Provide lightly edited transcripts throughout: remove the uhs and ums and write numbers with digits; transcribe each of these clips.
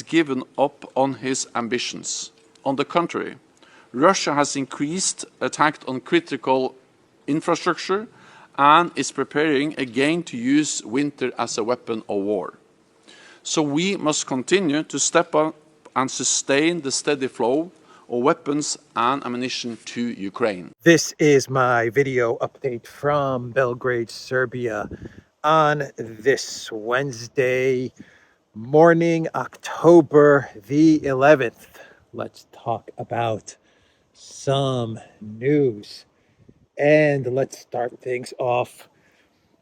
given up on his ambitions. On the contrary, Russia has increased attack on critical infrastructure and is preparing again to use winter as a weapon of war. So we must continue to step up and sustain the steady flow of weapons and ammunition to Ukraine. This is my video update from Belgrade, Serbia on this Wednesday morning, October the 11th. Let's talk about some news. And let's start things off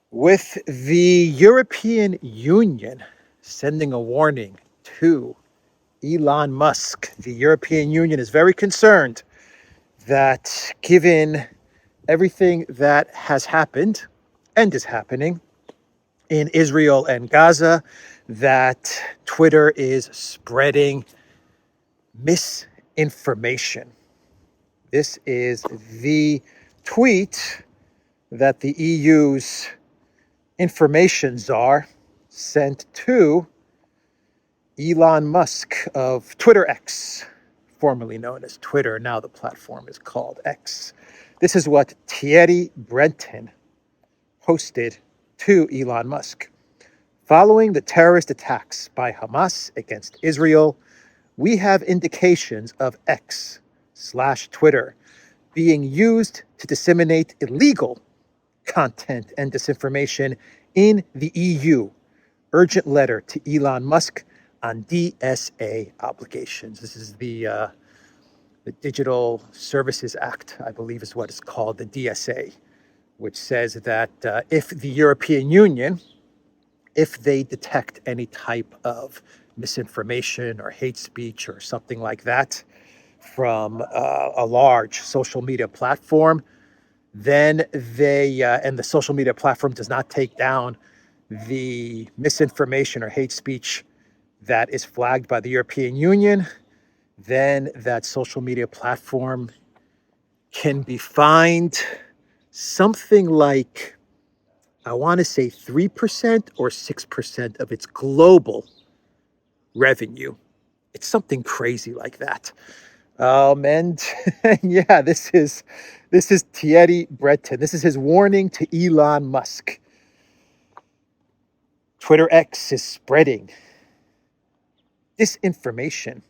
with the European Union sending a warning to Elon Musk. The European Union is very concerned that given everything that has happened and is happening in Israel and Gaza, that Twitter is spreading misinformation. This is the tweet that the EU's information czar sent to Elon Musk of Twitter X, formerly known as Twitter. Now the platform is called X. This is what Thierry Breton posted to Elon Musk. Following the terrorist attacks by Hamas against Israel, we have indications of X/Twitter being used to disseminate illegal content and disinformation in the EU. Urgent letter to Elon Musk on DSA obligations. This is the Digital Services Act, I believe is what it's called, the DSA, which says that if the European Union, if they detect any type of misinformation or hate speech or something like that from a large social media platform, then they, and the social media platform does not take down the misinformation or hate speech that is flagged by the European Union, then that social media platform can be fined something like, I want to say 3% or 6% of its global revenue. It's something crazy like that. And yeah, this is Thierry Breton. This is his warning to Elon Musk. Twitter X is spreading disinformation,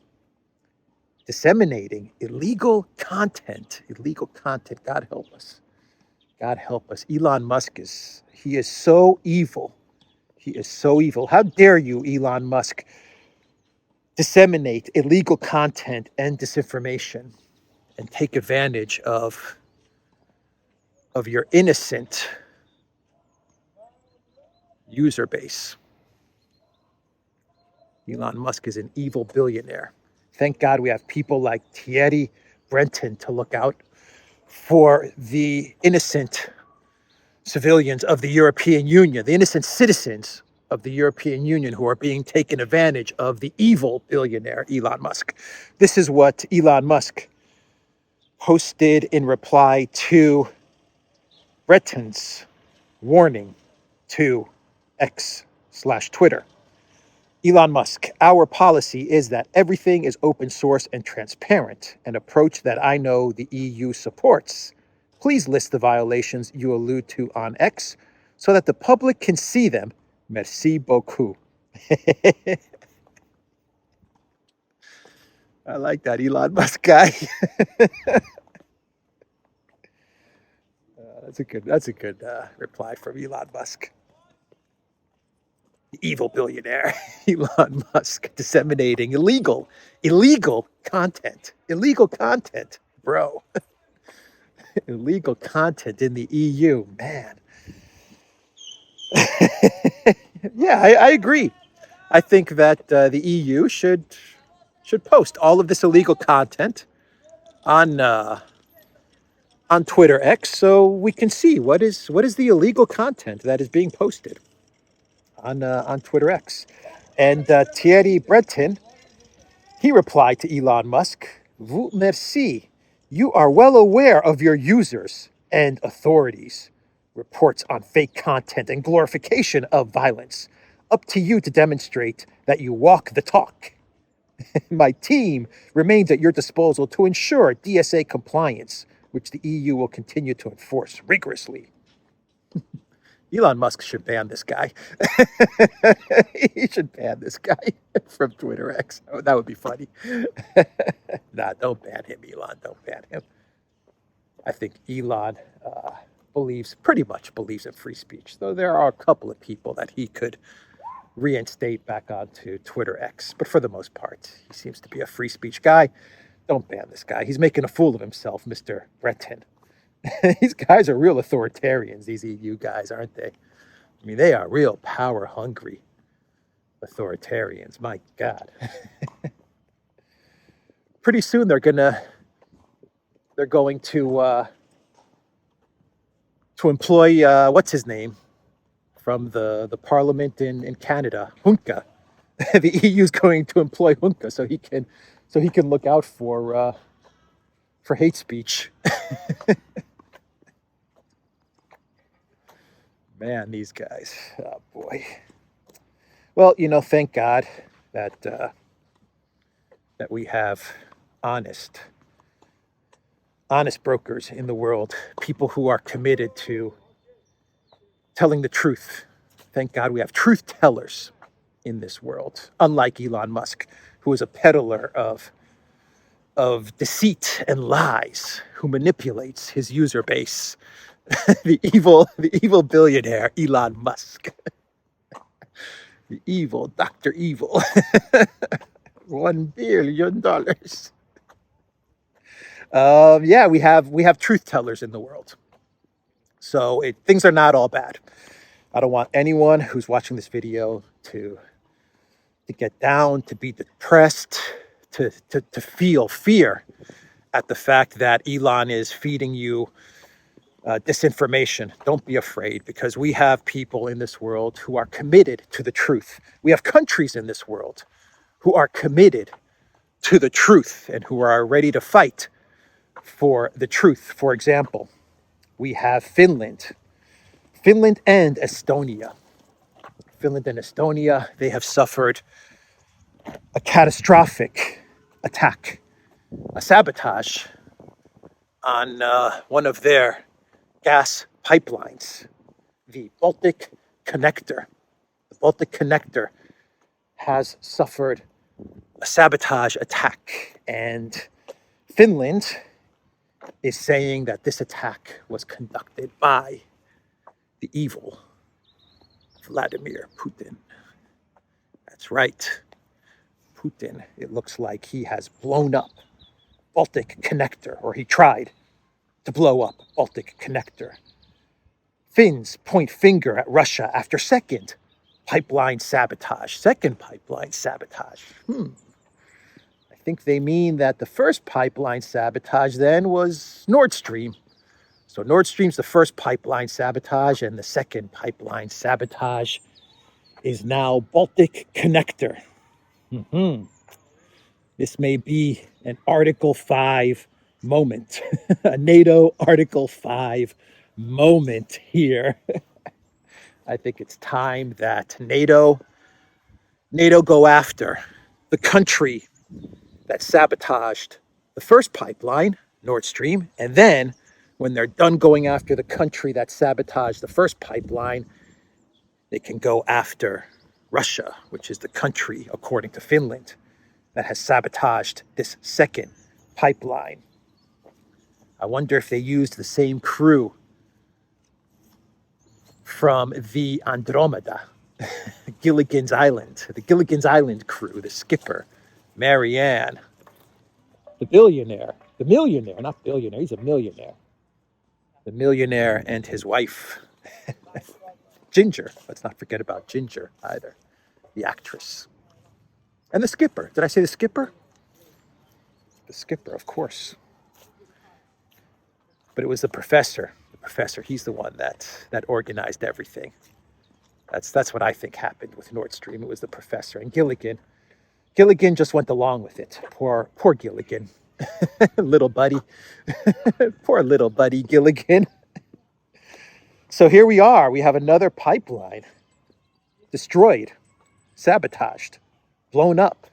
disseminating illegal content. God help us. God help us. Elon Musk is so evil. He is so evil. How dare you, Elon Musk, disseminate illegal content and disinformation and take advantage of your innocent user base. Elon Musk is an evil billionaire. Thank God we have people like Thierry Breton to look out for the innocent civilians of the European Union, the innocent citizens of the European Union who are being taken advantage of the evil billionaire Elon Musk. This is what Elon Musk posted in reply to Breton's warning to X/Twitter. Elon Musk, our policy is that everything is open source and transparent, an approach that I know the EU supports. Please list the violations you allude to on X so that the public can see them. Merci beaucoup. I like that Elon Musk guy. That's a good reply from Elon Musk. The evil billionaire, Elon Musk, disseminating illegal content, bro. Illegal content in the EU, man. Yeah, I agree. I think that the EU should post all of this illegal content on Twitter X, so we can see what is the illegal content that is being posted on Twitter X. And Thierry Breton, he replied to Elon Musk, "Vous merci. You are well aware of your users and authorities. Reports on fake content and glorification of violence. Up to you to demonstrate that you walk the talk." My team remains at your disposal to ensure DSA compliance, which the EU will continue to enforce rigorously. Elon Musk should ban this guy. He should ban this guy from Twitter X. Oh, that would be funny. Nah, don't ban him, Elon. Don't ban him. I think Elon pretty much believes in free speech, though there are a couple of people that he could reinstate back onto Twitter X. But for the most part, he seems to be a free speech guy. Don't ban this guy. He's making a fool of himself, Mr. Breton. These guys are real authoritarians, these EU guys, aren't they? I mean, they are real power-hungry authoritarians. My God. Pretty soon they're going to employ what's his name from the parliament in Canada, Juncker. The EU is going to employ Juncker so he can look out for hate speech. Man, these guys. Oh boy. Well, thank God that we have honest brokers in the world, people who are committed to telling the truth. Thank God we have truth tellers in this world, unlike Elon Musk, who is a peddler of deceit and lies, who manipulates his user base. The evil billionaire Elon Musk. The evil Dr. Evil. $1 billion. Yeah, we have truth tellers in the world. So things are not all bad. I don't want anyone who's watching this video to get down, to be depressed, to feel fear at the fact that Elon is feeding you disinformation. Don't be afraid, because we have people in this world who are committed to the truth. We have countries in this world who are committed to the truth and who are ready to fight for the truth. For example, we have Finland and Estonia. Finland and Estonia, they have suffered a catastrophic attack, a sabotage on one of their gas pipelines, the Baltic Connector. The Baltic Connector has suffered a sabotage attack, and Finland is saying that this attack was conducted by the evil Vladimir Putin. That's right. Putin, it looks like he has blown up Baltic Connector, or he tried to blow up Baltic Connector. Finns point finger at Russia after second pipeline sabotage. Second pipeline sabotage. I think they mean that the first pipeline sabotage then was Nord Stream. So Nord Stream's the first pipeline sabotage, and the second pipeline sabotage is now Baltic Connector. This may be an Article 5 moment, a NATO Article 5 moment here. I think it's time that NATO go after the country that sabotaged the first pipeline, Nord Stream, and then when they're done going after the country that sabotaged the first pipeline, they can go after Russia, which is the country, according to Finland, that has sabotaged this second pipeline. I wonder if they used the same crew from the Andromeda, Gilligan's Island, the Gilligan's Island crew, the skipper, Marianne, the millionaire, not billionaire, he's a millionaire. The millionaire and his wife, Ginger. Let's not forget about Ginger either, the actress. And the skipper. Did I say the skipper? The skipper, of course. But it was the professor. The professor, he's the one that organized everything. That's what I think happened with Nord Stream. It was the professor. And Gilligan just went along with it. Poor Gilligan. Little buddy. Poor little buddy Gilligan. So here we are. We have another pipeline destroyed, sabotaged, blown up.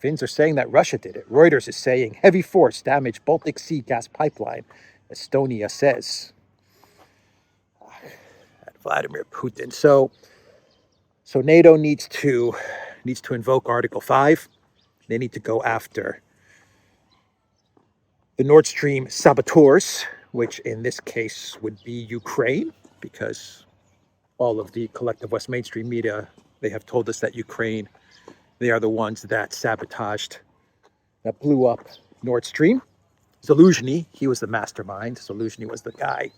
Finns are saying that Russia did it. Reuters is saying heavy force damaged Baltic Sea gas pipeline, Estonia says. Vladimir Putin. So NATO needs to invoke Article 5. They need to go after the Nord Stream saboteurs, which in this case would be Ukraine, because all of the collective West mainstream media, they have told us that Ukraine, they are the ones that sabotaged, that blew up Nord Stream. Zaluzhny, he was the mastermind. Zaluzhny was the guy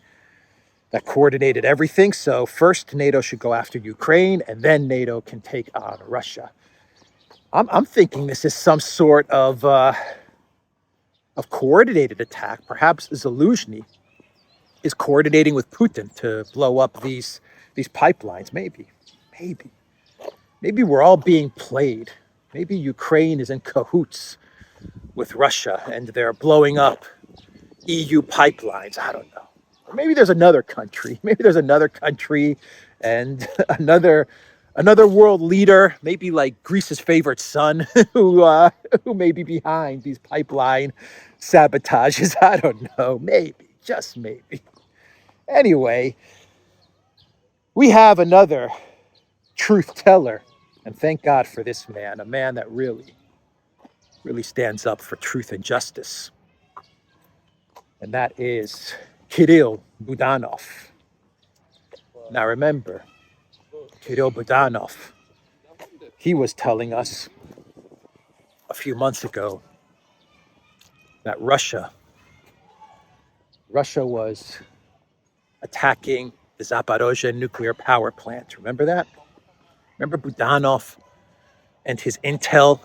that coordinated everything. So first NATO should go after Ukraine, and then NATO can take on Russia. I'm thinking this is some sort of coordinated attack. Perhaps Zaluzhny is coordinating with Putin to blow up these pipelines. Maybe we're all being played. Maybe Ukraine is in cahoots with Russia and they're blowing up EU pipelines. I don't know. Or maybe there's another country. Maybe there's another country and another world leader, maybe like Greece's favorite son, who may be behind these pipeline sabotages. I don't know. Maybe, just maybe. Anyway, we have another truth teller, and thank God for this man, a man that really stands up for truth and justice. And that is Kirill Budanov. Now remember, Kirill Budanov, he was telling us a few months ago that Russia was attacking the Zaporozhye nuclear power plant. Remember that? Remember Budanov and his intel?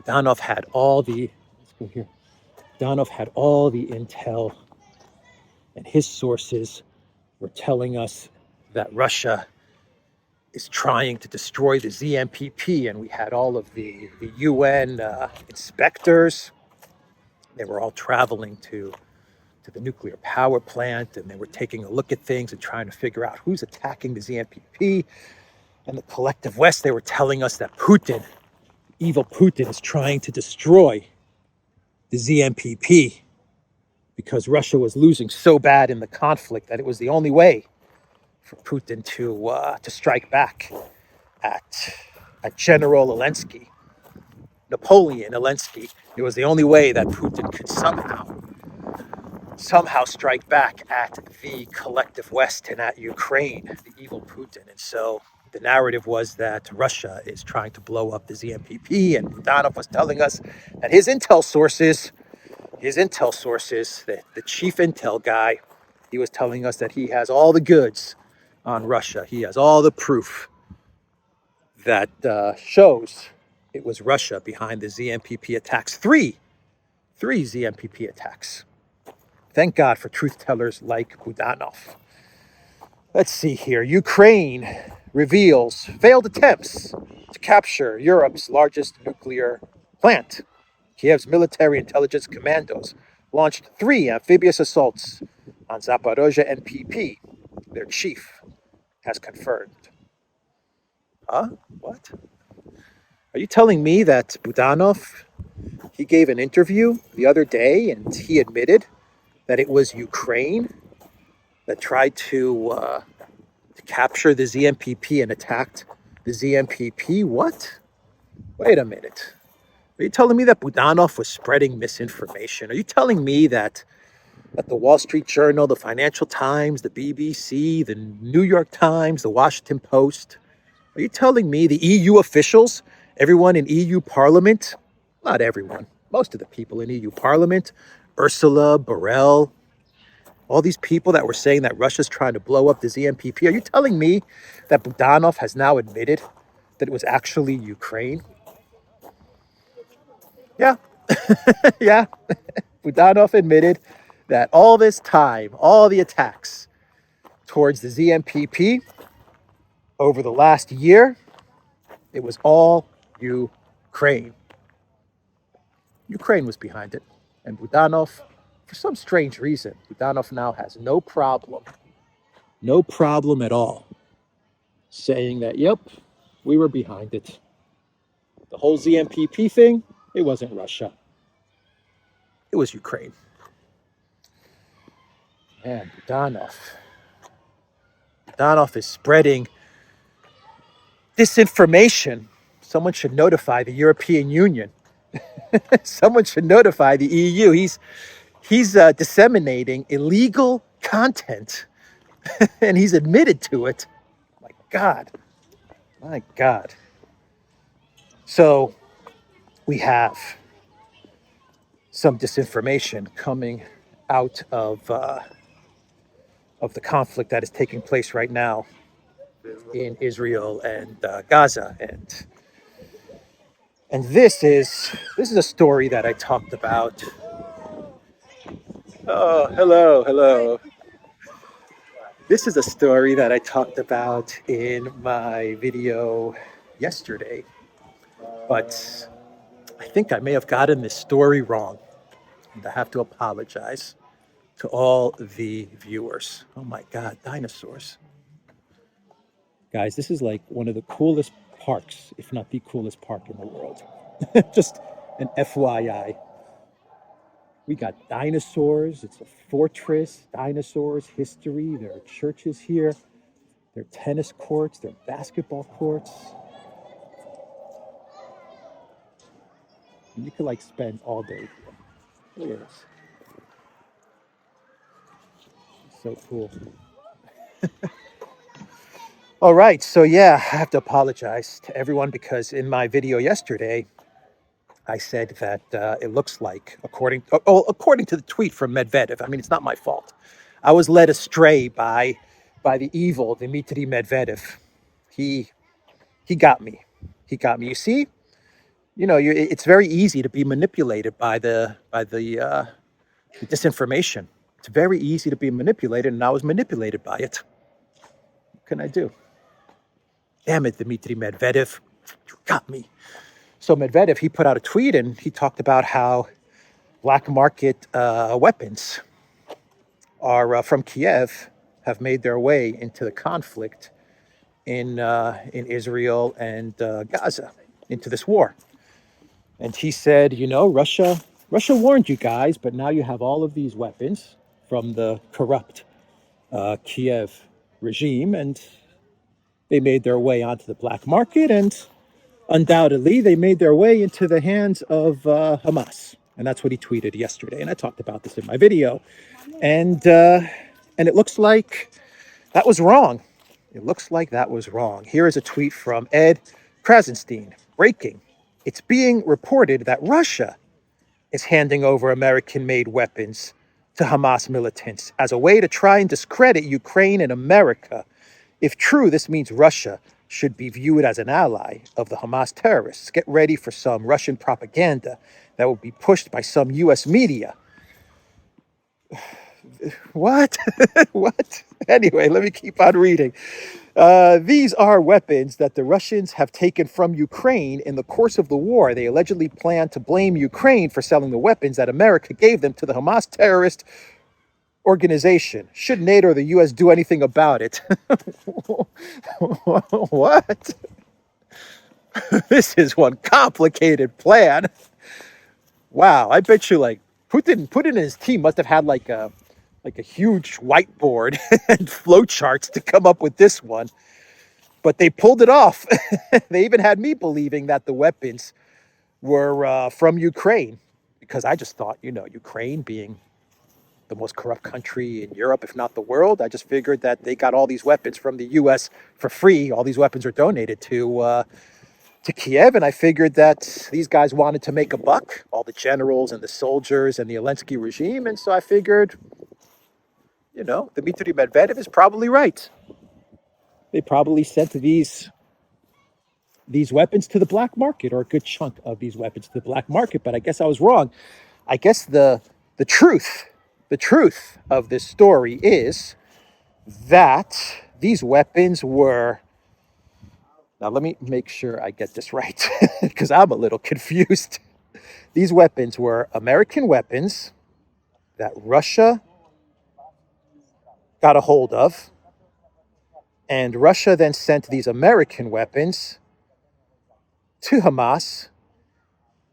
Budanov had all the, let's go here. Budanov had all the intel, and his sources were telling us that Russia is trying to destroy the ZNPP, and we had all of the UN inspectors. They were all traveling to the nuclear power plant, and they were taking a look at things and trying to figure out who's attacking the ZNPP. And the collective West, they were telling us that Putin, evil Putin, is trying to destroy the ZNPP because Russia was losing so bad in the conflict that it was the only way for Putin to strike back at General Zelensky, Napoleon Zelensky. It was the only way that Putin could somehow strike back at the collective West and at Ukraine, the evil Putin. And so the narrative was that Russia is trying to blow up the ZNPP, and Budanov was telling us that his intel sources, the chief intel guy, he was telling us that he has all the goods on Russia. He has all the proof that shows it was Russia behind the ZNPP attacks. Three ZNPP attacks. Thank God for truth tellers like Budanov. Let's see here. Ukraine reveals failed attempts to capture Europe's largest nuclear plant. Kiev's military intelligence commandos launched 3 amphibious assaults on Zaporozhye NPP. Their chief has confirmed. Huh? What? Are you telling me that Budanov, he gave an interview the other day and he admitted that it was Ukraine that tried to capture the ZNPP and attacked the ZNPP? What? Wait a minute. Are you telling me that Budanov was spreading misinformation? Are you telling me that the Wall Street Journal, the Financial Times, the BBC, the New York Times, the Washington Post, are you telling me the EU officials, everyone in EU Parliament, not everyone, most of the people in EU Parliament, Ursula, Borrell, all these people that were saying that Russia's trying to blow up the ZNPP, are you telling me that Budanov has now admitted that it was actually Ukraine? Yeah, yeah. Budanov admitted that all this time, all the attacks towards the ZNPP over the last year, it was all Ukraine. Ukraine was behind it. And Budanov, for some strange reason, Budanov now has no problem at all saying that, yep, we were behind it. The whole ZNPP thing, it wasn't Russia. It was Ukraine. And Budanov. Budanov is spreading disinformation. Someone should notify the European Union. Someone should notify the EU. He's disseminating illegal content, and he's admitted to it. My God. So we have some disinformation coming out of the conflict that is taking place right now in Israel and Gaza, and this is a story that I talked about. Oh, hello. This is a story that I talked about in my video yesterday, but I think I may have gotten this story wrong, and I have to apologize to all the viewers. Oh my God, dinosaurs. Guys, this is like one of the coolest parks, if not the coolest park in the world. Just an FYI. We got dinosaurs. It's a fortress, dinosaurs, history. There are churches here. There are tennis courts. There are basketball courts. And you could like spend all day here. Look at this. So cool. All right. So yeah, I have to apologize to everyone because in my video yesterday, I said that it looks like, according to the tweet from Medvedev, I mean, it's not my fault. I was led astray by the evil Dmitry Medvedev. He got me. He got me. You see, it's very easy to be manipulated by the disinformation. It's very easy to be manipulated, and I was manipulated by it. What can I do? Damn it, Dmitry Medvedev, you got me. So Medvedev, he put out a tweet and he talked about how black market weapons are from Kiev have made their way into the conflict in Israel and Gaza, into this war. And he said, Russia warned you guys, but now you have all of these weapons from the corrupt Kiev regime, and they made their way onto the black market, and undoubtedly, they made their way into the hands of Hamas, and that's what he tweeted yesterday. And I talked about this in my video, and it looks like that was wrong. It looks like that was wrong. Here is a tweet from Ed Krasenstein. Breaking: it's being reported that Russia is handing over American-made weapons to Hamas militants as a way to try and discredit Ukraine and America. If true, this means Russia should be viewed as an ally of the Hamas terrorists. Get ready for some Russian propaganda that will be pushed by some U.S. media. What? What? Anyway, let me keep on reading. These are weapons that the Russians have taken from Ukraine in the course of the war. They allegedly plan to blame Ukraine for selling the weapons that America gave them to the Hamas terrorist organization. Should NATO or the U.S. do anything about it? What? This is one complicated plan. Wow, I bet you like Putin and his team must have had like a huge whiteboard and flowcharts to come up with this one. But they pulled it off. They even had me believing that the weapons were from Ukraine, because I just thought, Ukraine being the most corrupt country in Europe, if not the world, I just figured that they got all these weapons from the U.S. for free. All these weapons are donated to Kiev, and I figured that these guys wanted to make a buck, all the generals and the soldiers and the Zelensky regime, and so I figured, Dmitry Medvedev is probably right. They probably sent these weapons to the black market, or a good chunk of these weapons to the black market, but I guess I was wrong. I guess the truth of this story is that these weapons were, now let me make sure I get this right, because I'm a little confused. These weapons were American weapons that Russia got a hold of, and Russia then sent these American weapons to Hamas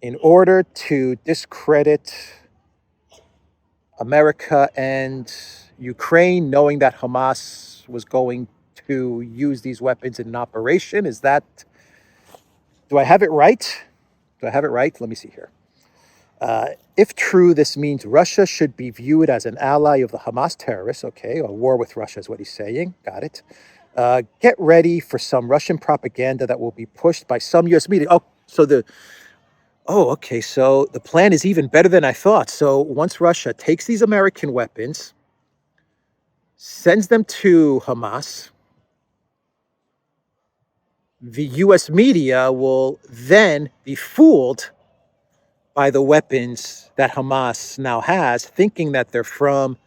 in order to discredit America and Ukraine, knowing that Hamas was going to use these weapons in an operation. Do I have it right? Do I have it right? Let me see here. If true, this means Russia should be viewed as an ally of the Hamas terrorists. Okay, a war with Russia is what he's saying. Got it. Get ready for some Russian propaganda that will be pushed by some U.S. media. Okay. So the plan is even better than I thought. So once Russia takes these American weapons, sends them to Hamas, the U.S. media will then be fooled by the weapons that Hamas now has, thinking that they're from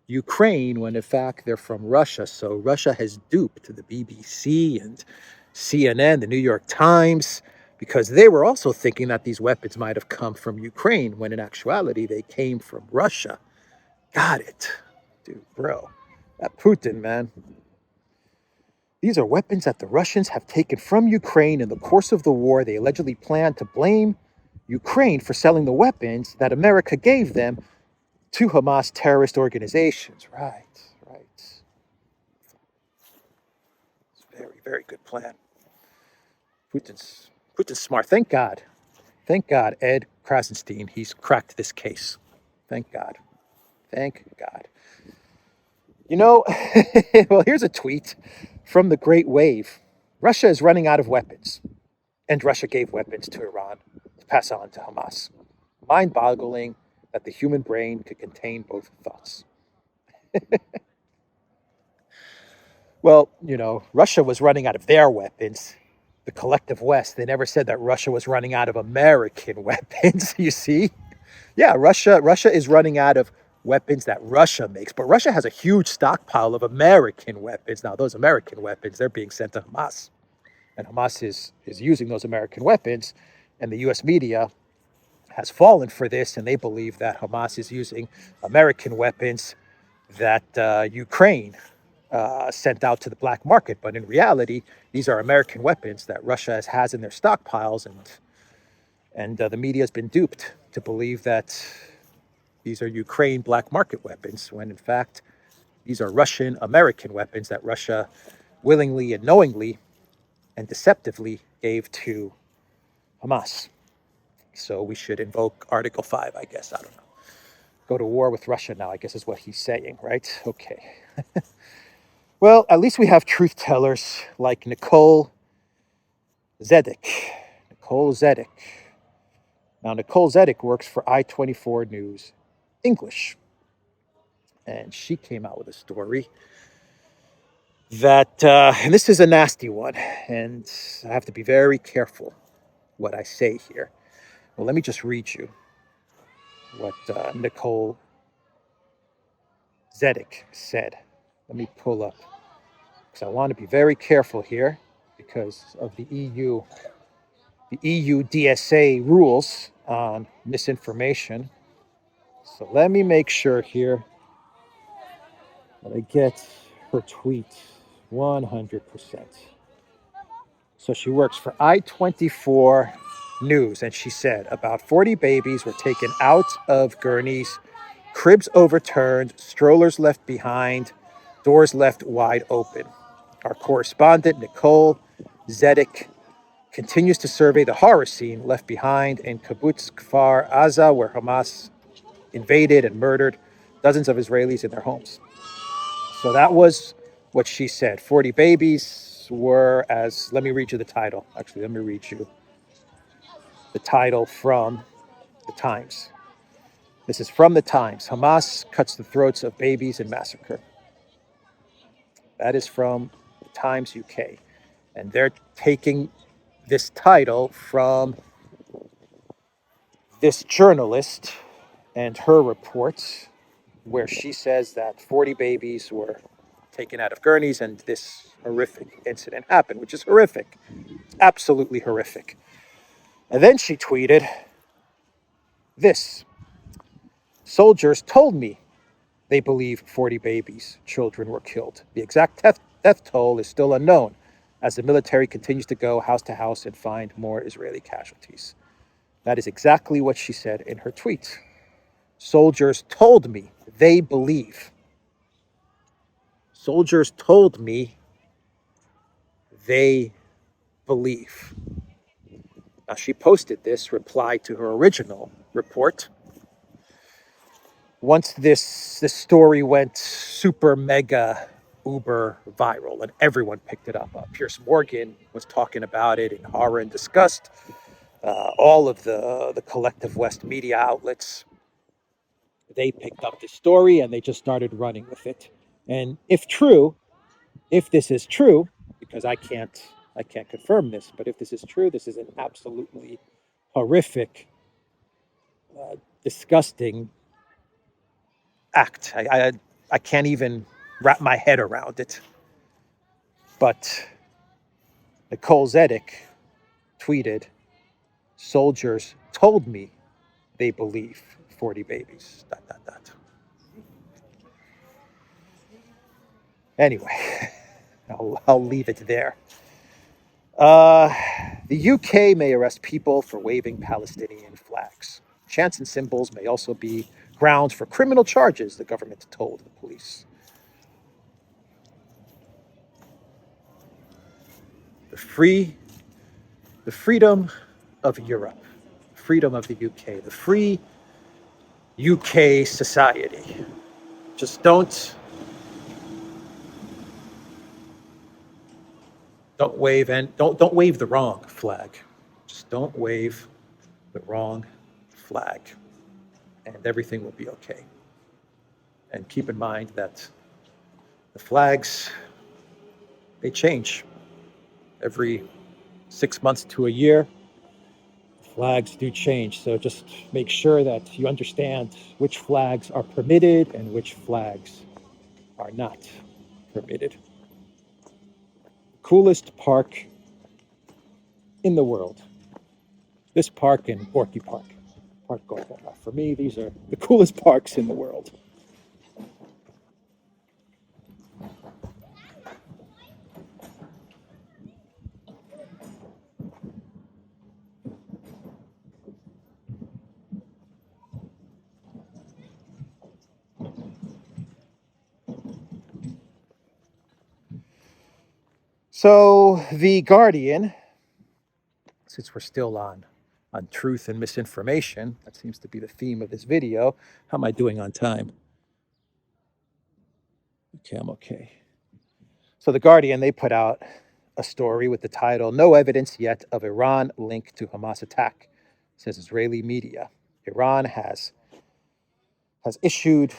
Ukraine when in fact they're from Russia. So Russia has duped the BBC and CNN, the New York Times, because they were also thinking that these weapons might have come from Ukraine when in actuality they came from Russia. Got it. Dude, bro. That Putin, man. These are weapons that the Russians have taken from Ukraine in the course of the war. They allegedly plan to blame Ukraine for selling the weapons that America gave them to Hamas terrorist organizations. Right. It's a very, very good plan. Putin's smart. Thank God, Ed Krasenstein, he's cracked this case. Thank God. Well, here's a tweet from the Great Wave. Russia is running out of weapons, and Russia gave weapons to Iran to pass on to Hamas. Mind-boggling that the human brain could contain both thoughts. Well, Russia was running out of their weapons. The collective West, they never said that Russia was running out of American weapons, you see? Yeah, Russia is running out of weapons that Russia makes, but Russia has a huge stockpile of American weapons. Now, those American weapons, they're being sent to Hamas. And Hamas is using those American weapons, and the U.S. media has fallen for this, and they believe that Hamas is using American weapons that Ukraine sent out to the black market. But in reality, these are American weapons that Russia has in their stockpiles, and the media has been duped to believe that these are Ukraine black market weapons, when in fact, these are Russian American weapons that Russia willingly and knowingly and deceptively gave to Hamas. So we should invoke Article 5, I guess. I don't know. Go to war with Russia now, I guess is what he's saying, right? Okay. Well, at least we have truth tellers like Nicole Zedek. Now, Nicole Zedek works for I-24 News English. And she came out with a story that, and this is a nasty one, and I have to be very careful what I say here. Well, let me just read you what Nicole Zedek said. Let me pull up, because I want to be very careful here because of the EU DSA rules on misinformation. So let me make sure here that I get her tweet 100%. So she works for I-24 News, and she said about 40 babies were taken out of gurneys, cribs overturned, strollers left behind, doors left wide open. Our correspondent, Nicole Zedek, continues to survey the horror scene left behind in Kibbutz Kfar Aza, where Hamas invaded and murdered dozens of Israelis in their homes. So that was what she said. 40 babies were, let me read you the title. Actually, let me read you the title from the Times. This is from the Times. Hamas cuts the throats of babies in massacre. That is from the Times UK. And they're taking this title from this journalist and her reports, where she says that 40 babies were taken out of gurneys and this horrific incident happened, which is horrific, absolutely horrific. And then she tweeted this: soldiers told me they believe 40 children were killed. The exact death toll is still unknown as the military continues to go house to house and find more Israeli casualties. That is exactly what she said in her tweet. Soldiers told me they believe. Soldiers told me they believe. Now, she posted this reply to her original report. Once this story went super mega uber viral and everyone picked it up. Piers Morgan was talking about it in horror and disgust. All of the collective West media outlets, they picked up this story and they just started running with it. And if this is true, because I can't confirm this, but if this is true, this is an absolutely horrific, disgusting act. I can't even wrap my head around it. But Nicole Zedek tweeted, soldiers told me they believe 40 babies, ... Anyway, I'll leave it there. The UK may arrest people for waving Palestinian flags. Chants and symbols may also be grounds for criminal charges, the government told the police. The freedom of Europe, freedom of the UK, the free UK society. Just don't wave don't wave the wrong flag. Just don't wave the wrong flag, and everything will be okay. And keep in mind that the flags, they change every 6 months to a year. Flags do change, so just make sure that you understand which flags are permitted and which flags are not permitted. Coolest park in the world. This park and Gorky Park. Park Gorky. For me, these are the coolest parks in the world. So The Guardian, since we're still on truth and misinformation, that seems to be the theme of this video. How am I doing on time? Okay, I'm okay. So The Guardian, they put out a story with the title, "No Evidence Yet of Iran Linked to Hamas Attack," says Israeli media. Iran has issued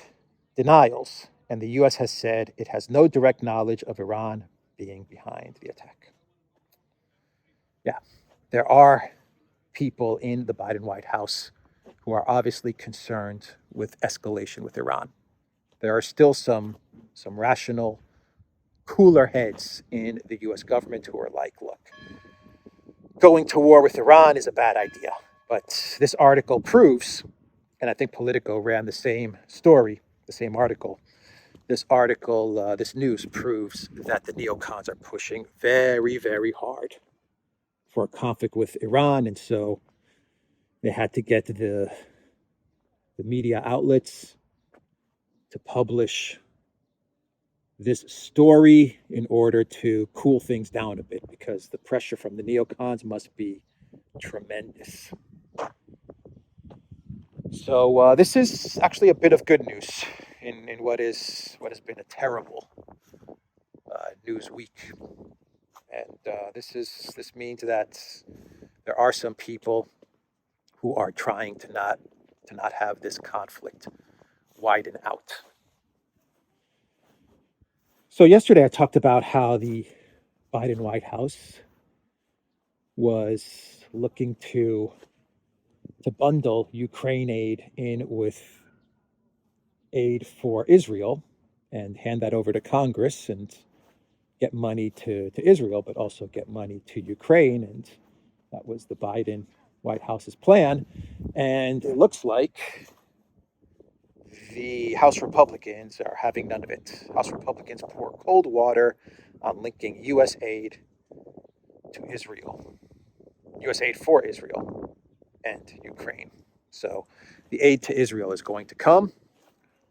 denials, and the U.S. has said it has no direct knowledge of Iran being behind the attack. Yeah, there are people in the Biden White House who are obviously concerned with escalation with Iran. There are still some rational, cooler heads in the US government who are like, look, going to war with Iran is a bad idea. But this article proves, and I think Politico ran the same story, the same article. This news proves that the neocons are pushing very, very hard for a conflict with Iran. And so they had to get the media outlets to publish this story in order to cool things down a bit, because the pressure from the neocons must be tremendous. So this is actually a bit of good news in what has been a terrible news week, and this means that there are some people who are trying to not have this conflict widen out. So yesterday I talked about how the Biden White House was looking to bundle Ukraine aid in with aid for Israel and hand that over to Congress and get money to Israel, but also get money to Ukraine. And that was the Biden White House's plan. And it looks like the House Republicans are having none of it. House Republicans pour cold water on linking U.S. aid to Israel, U.S. aid for Israel. and Ukraine. So the aid to Israel is going to come.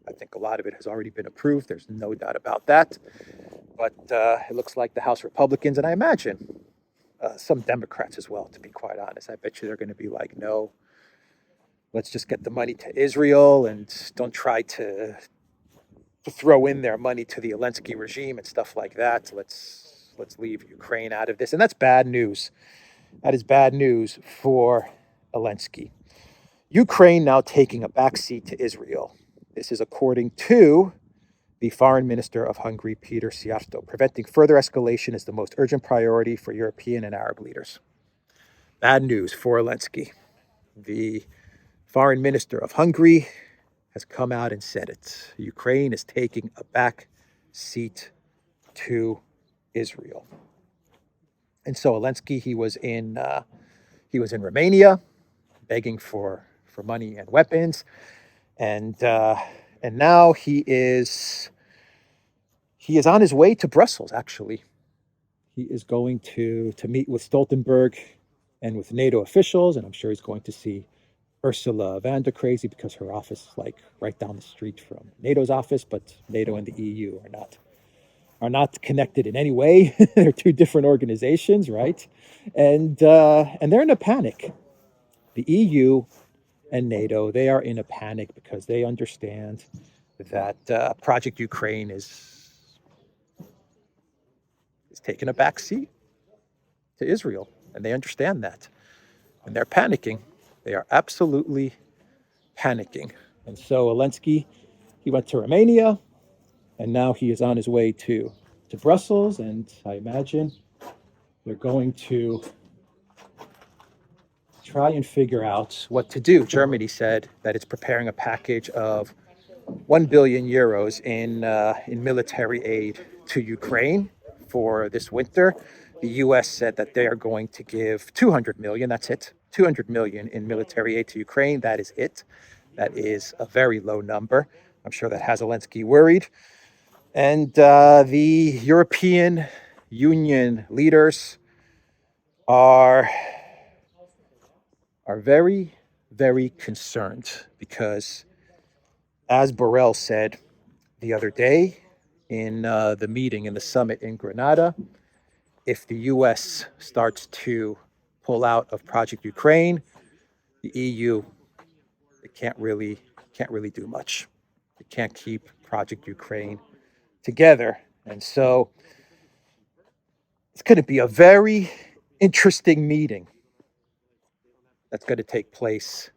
I think a lot of it has already been approved. There's no doubt about that. But it looks like the House Republicans, and I imagine some Democrats as well, to be quite honest, I bet you they're going to be like, no, let's just get the money to Israel and don't try to throw in their money to the Zelensky regime and stuff like that. Let's leave Ukraine out of this. And that's bad news. That is bad news for Zelensky. Ukraine now taking a backseat to Israel. This is according to the Foreign Minister of Hungary, Peter Szijjártó. Preventing further escalation is the most urgent priority for European and Arab leaders. Bad news for Zelensky. The Foreign Minister of Hungary has come out and said it. Ukraine is taking a back seat to Israel. And so Zelensky, he was in Romania, begging for money and weapons, and now he is on his way to Brussels. Actually, he is going to meet with Stoltenberg and with NATO officials, and I'm sure he's going to see Ursula von der Crazy, because her office is like right down the street from NATO's office, but NATO and the EU are not connected in any way. They're two different organizations, right? And they're in a panic. The EU and NATO, they are in a panic because they understand that Project Ukraine is taking a back seat to Israel, and they understand that, and they're panicking. They are absolutely panicking. And so Zelensky, he went to Romania, and now he is on his way to Brussels, and I imagine they're going to try and figure out what to do. Germany said that it's preparing a package of 1 billion euros in military aid to Ukraine for this winter. The US said that they are going to give 200 million, that's it, 200 million in military aid to Ukraine. That is it. That is a very low number. I'm sure that has Zelensky worried. And the European Union leaders are very, very concerned because, as Borrell said the other day in the meeting in the summit in Granada, if the US starts to pull out of Project Ukraine, the EU, it can't really do much. It can't keep Project Ukraine together. And so it's going to be a very interesting meeting that's going to take place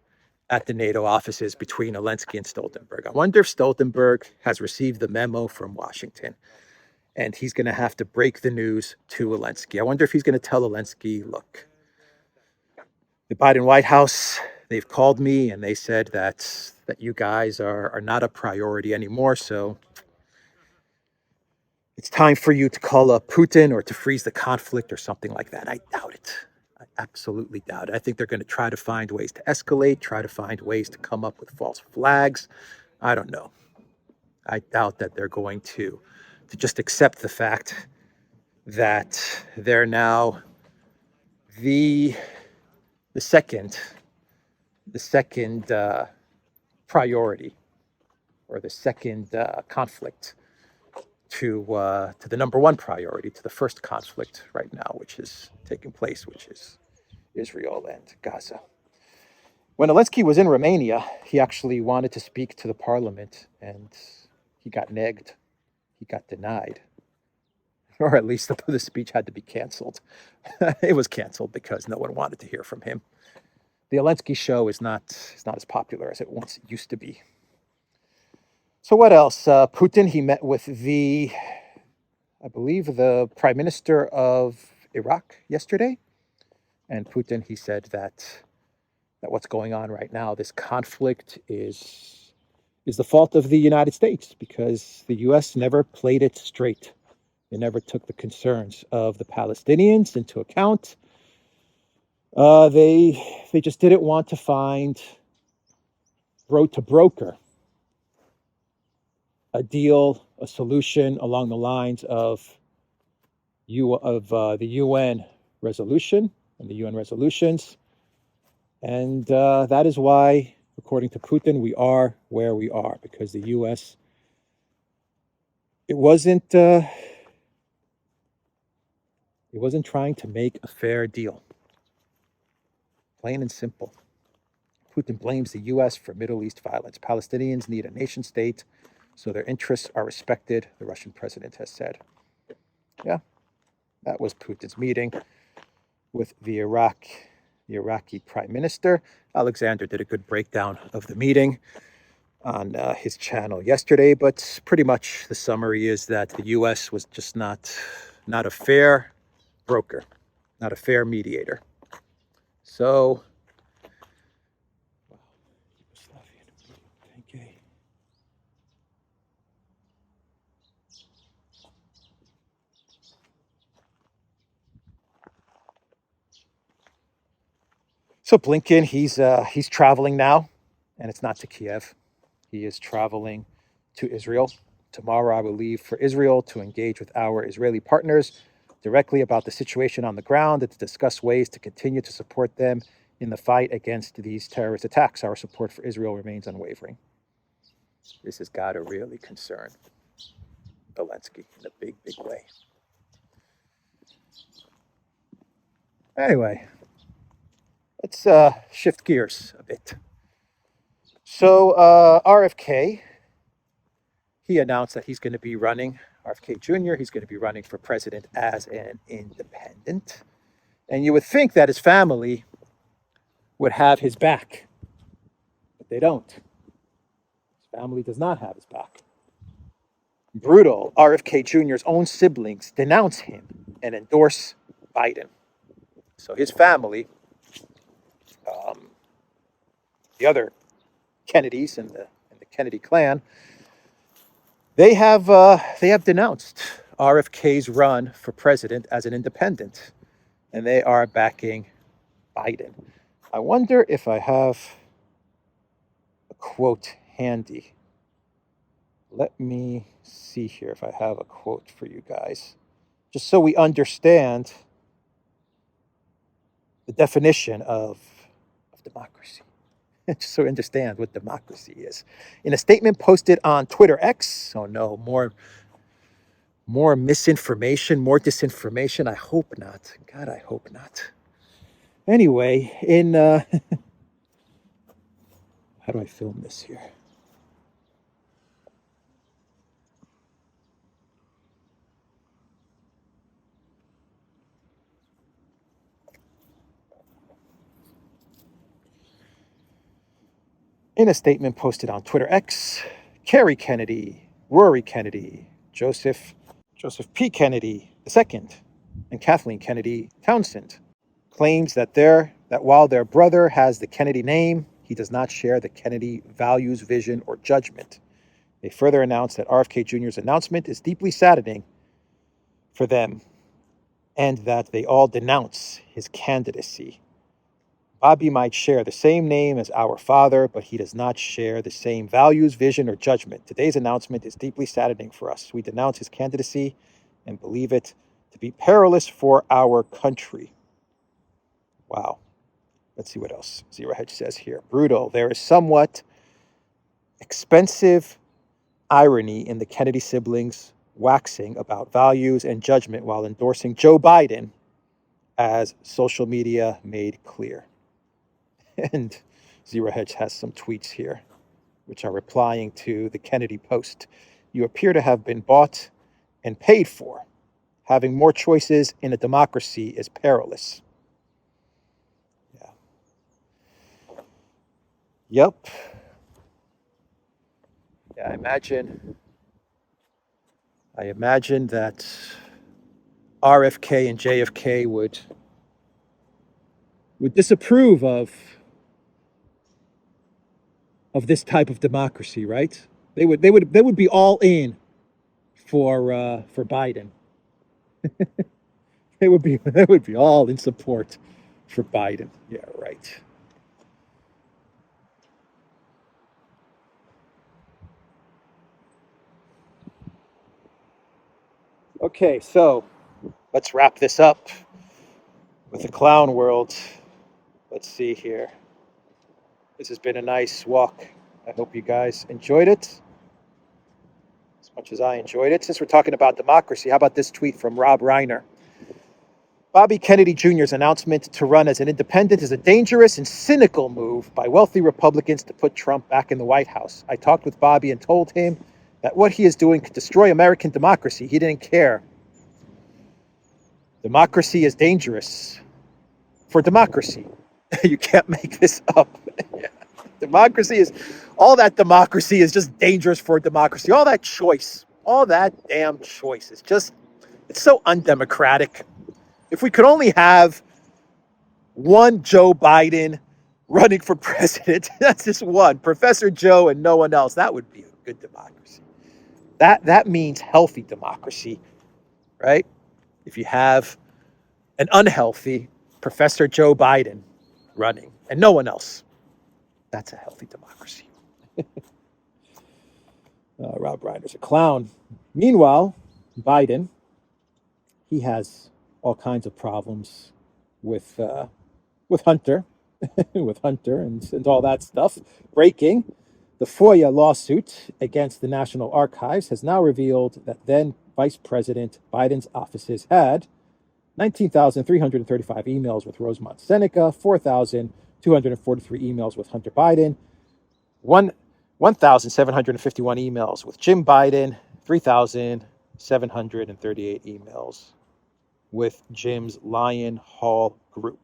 at the NATO offices between Zelensky and Stoltenberg. I wonder if Stoltenberg has received the memo from Washington and he's going to have to break the news to Zelensky. I wonder if he's going to tell Zelensky, look, the Biden White House, they've called me and they said that you guys are not a priority anymore. So it's time for you to call up Putin or to freeze the conflict or something like that. I doubt it. I absolutely doubt it. I think they're going to try to find ways to escalate, try to find ways to come up with false flags. I don't know. I doubt that they're going to just accept the fact that they're now the second priority, or the second conflict to the number one priority, to the first conflict right now, which is taking place, which is Israel and Gaza. When Zelensky was in Romania, he actually wanted to speak to the parliament, and he got negged. He got denied. Or at least the speech had to be canceled. It was canceled because no one wanted to hear from him. The Zelensky show is not as popular as it once used to be. So what else? Putin, he met with I believe the Prime Minister of Iraq yesterday. And Putin, he said that what's going on right now, this conflict is the fault of the United States, because the U.S. never played it straight. They never took the concerns of the Palestinians into account. They just didn't want to find road to broker a deal, a solution along the lines of the UN resolution and the UN resolutions. And that is why, according to Putin, we are where we are, because the U.S., it wasn't trying to make a fair deal. Plain and simple. Putin blames the U.S. for Middle East violence. Palestinians need a nation state so their interests are respected, the Russian president has said. Yeah, that was Putin's meeting with the Iraqi prime minister. Alexander did a good breakdown of the meeting on his channel yesterday, but pretty much the summary is that the U.S. was just not a fair broker, not a fair mediator. So, okay. So Blinken, he's traveling now, and it's not to Kiev. He is traveling to Israel. Tomorrow I will leave for Israel to engage with our Israeli partners directly about the situation on the ground and to discuss ways to continue to support them in the fight against these terrorist attacks. Our support for Israel remains unwavering. This has got to really concern Zelensky in a big, big way. Anyway, let's shift gears a bit. So RFK, he announced that he's going to be running, RFK Jr., he's going to be running for president as an independent. And you would think that his family would have his back, but they don't. His family does not have his back. Brutal. RFK Jr.'s own siblings denounce him and endorse Biden. So his family, the other Kennedys and the Kennedy clan, they have denounced RFK's run for president as an independent, and they are backing Biden. I wonder if I have a quote handy. Let me see here if I have a quote for you guys, just so we understand the definition of democracy. Just so we understand what democracy is. In a statement posted on Twitter X, oh no, more misinformation, more disinformation. I hope not. God, I hope not. Anyway, in how do I film this here? In a statement posted on Twitter X, Kerry Kennedy, Rory Kennedy, Joseph P. Kennedy II, and Kathleen Kennedy Townsend claims that while their brother has the Kennedy name, he does not share the Kennedy values, vision, or judgment. They further announced that RFK Jr.'s announcement is deeply saddening for them and that they all denounce his candidacy. Bobby might share the same name as our father, but he does not share the same values, vision, or judgment. Today's announcement is deeply saddening for us. We denounce his candidacy and believe it to be perilous for our country. Wow. Let's see what else Zero Hedge says here. Brutal. There is somewhat expensive irony in the Kennedy siblings waxing about values and judgment while endorsing Joe Biden, as social media made clear. And Zero Hedge has some tweets here, which are replying to the Kennedy post. You appear to have been bought and paid for. Having more choices in a democracy is perilous. Yeah. Yep. Yeah, I imagine that RFK and JFK would disapprove of this type of democracy, right? They would be all in for Biden. they would be all in support for Biden. Yeah, right. Okay, so let's wrap this up with the clown world. Let's see here. This has been a nice walk. I hope you guys enjoyed it as much as I enjoyed it. Since we're talking about democracy, how about this tweet from Rob Reiner? Bobby Kennedy Jr.'s announcement to run as an independent is a dangerous and cynical move by wealthy Republicans to put Trump back in the White House. I talked with Bobby and told him that what he is doing could destroy American democracy. He didn't care. Democracy is dangerous for democracy. You can't make this up. Democracy is, all that democracy is just dangerous for democracy. All that choice, all that damn choice is just, it's so undemocratic. If we could only have one Joe Biden running for president, that's just one, Professor Joe and no one else, that would be a good democracy. That means healthy democracy, right? If you have an unhealthy Professor Joe Biden running and no one else, that's a healthy democracy. Rob Reiner's a clown. Meanwhile, Biden, he has all kinds of problems with Hunter, with Hunter and all that stuff. Breaking, the FOIA lawsuit against the National Archives has now revealed that then Vice President Biden's offices had 19,335 emails with Rosemont Seneca, 4,243 emails with Hunter Biden, 1,751 emails with Jim Biden, 3,738 emails with Jim's Lion Hall group.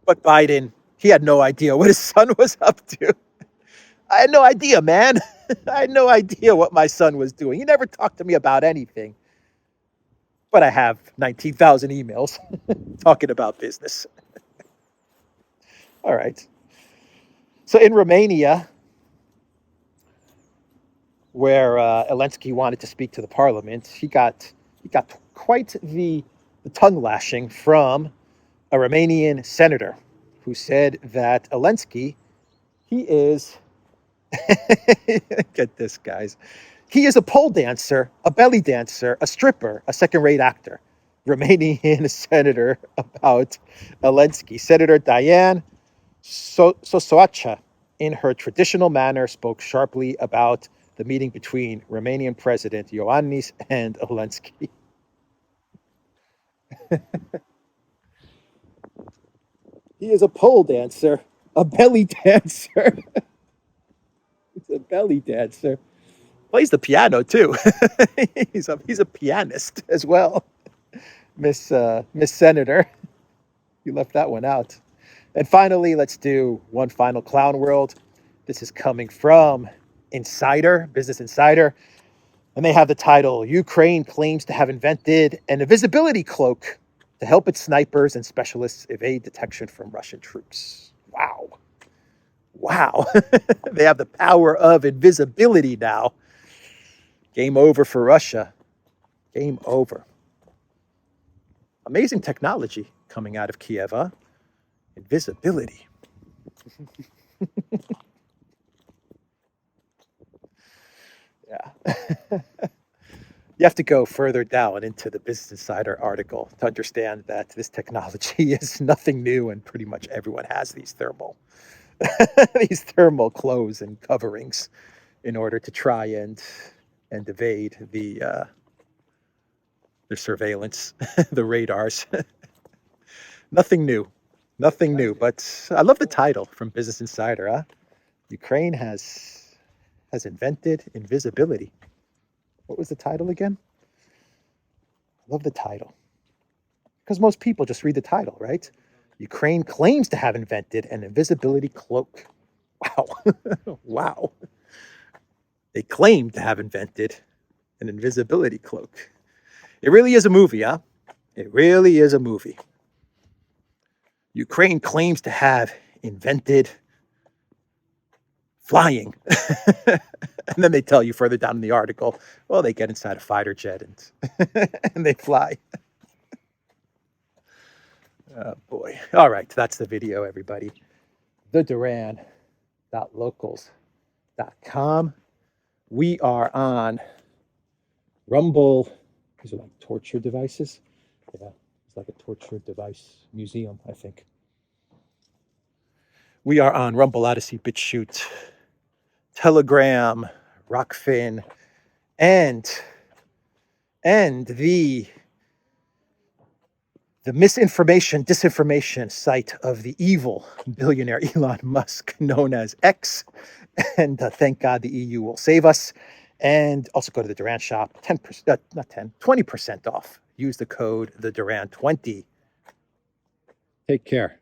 But Biden, he had no idea what his son was up to. I had no idea, man. I had no idea what my son was doing. He never talked to me about anything. But I have 19,000 emails talking about business. All right. So in Romania, where Zelensky wanted to speak to the parliament, he got quite the tongue lashing from a Romanian senator who said that Zelensky, he is, get this, guys, he is a pole dancer, a belly dancer, a stripper, a second-rate actor. Romanian senator about Zelensky. Senator Diane Sosoacha, in her traditional manner, spoke sharply about the meeting between Romanian President Iohannis and Zelensky. He is a pole dancer, a belly dancer. He's a belly dancer. Plays the piano too. he's a pianist as well. Miss Senator, you left that one out. And finally, let's do one final clown world. This is coming from Insider, Business Insider, and they have the title: Ukraine claims to have invented an invisibility cloak to help its snipers and specialists evade detection from Russian troops. Wow. They have the power of invisibility now. Game over for Russia. Game over. Amazing technology coming out of Kiev, huh? Invisibility. Yeah. You have to go further down into the Business Insider article to understand that this technology is nothing new and pretty much everyone has these thermal clothes and coverings in order to try and evade the surveillance, the radars. Nothing new, but I love the title from Business Insider, huh? Ukraine has invented invisibility. What was the title again? I love the title. Because most people just read the title, right? Ukraine claims to have invented an invisibility cloak. Wow. Wow. They claim to have invented an invisibility cloak. It really is a movie, huh? It really is a movie. Ukraine claims to have invented flying. And then they tell you further down in the article, well, they get inside a fighter jet and they fly. Oh, boy. All right, that's the video, everybody. theduran.locals.com. We are on Rumble. These are like torture devices. Yeah, it's like a torture device museum, I think. We are on Rumble, ODYSEE, BitChute, Telegram, Rockfin, and the misinformation, disinformation site of the evil billionaire Elon Musk, known as X. And thank God the EU will save us. And also go to the Duran shop, 10%, not 10, 20% off. Use the code, the Duran 20. Take care.